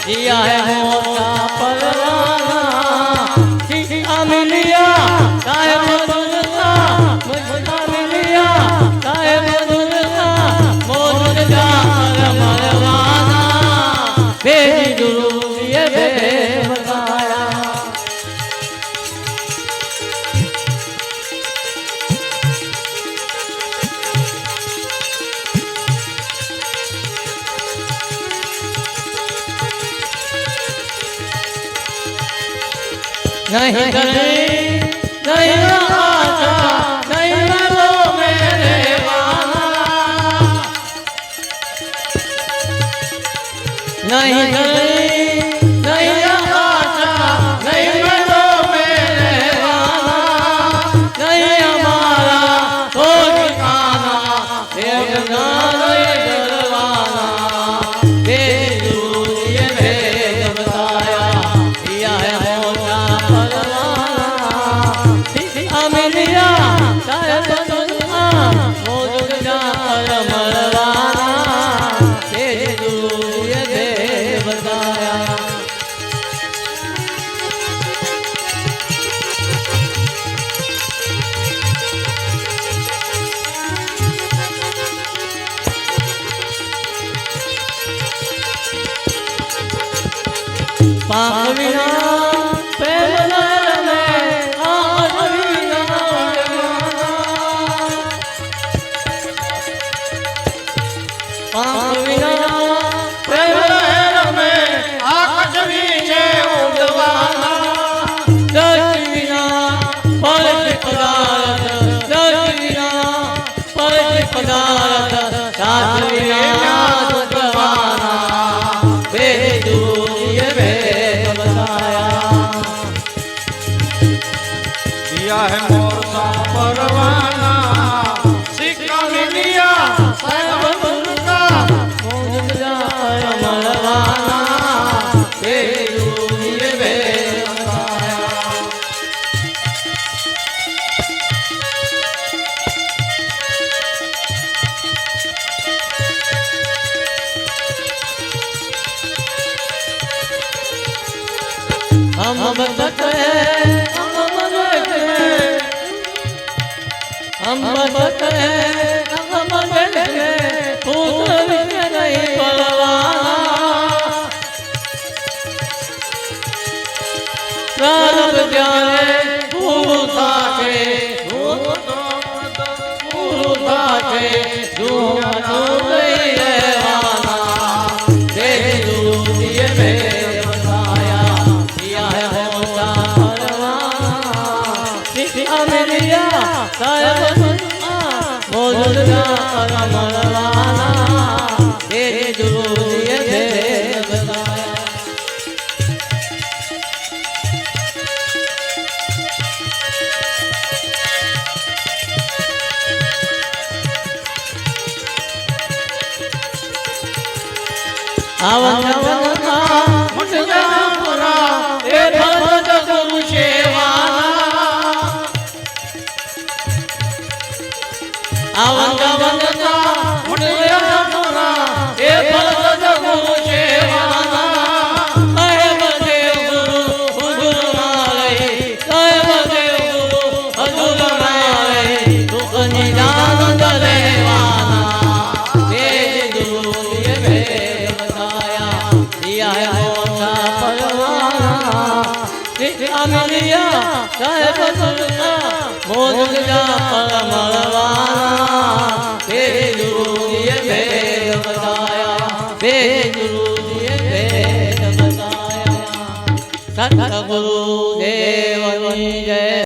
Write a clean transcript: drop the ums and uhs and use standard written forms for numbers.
दिया है मोटा परवाना सीता मिलिया साहेब दुर्गा मुझका मिलिया साहेब दुर्गा मोर जा मरवाना बेरी गुरु ये बे बताया नहीं गली नहीं आशा नहीं मरो मेरे वाला नहीं गली नहीं आशा नहीं मरो मेरे वाला नहीं हमारा हो ठिकाना एक नारा डरवाना बेजूर ये भेद बताया दिया है मिलिया साहेब दुर्गा मोर जा मरवाना तेरे गुरु ये दे बताया पाप विना प्रेम दिया है मोर सा परवाना सिक्का मिलिया साहेब दुर्गा मोर जा मरवाना बेजूर ये भेद बताया हम बदते हम बदते हम बदते खुद नहीं परवाना प्रारब्ध जाने भूता के साहेब मोर जा मरवाना तेरे गुरु ये भेद बताया आवन जावन का मुझ जा पूरा ए भगत गुरु सेवाना आवन जावन का मुझ जा पूरा ए भगत गुरु सेवाना साहेब देव गुरु हुजूर मारे साहेब देव गुरु हुजूर मारे दुख निदान दलेवाना तेरे गुरु ये भेद बताया दिया है मोटा परवाना सिक्का मिलिया साहेब दुर्गा मोर जा मरवाना तेरे गुरु ये भेद बताया तेरे गुरु ये भेद बताया सतगुरु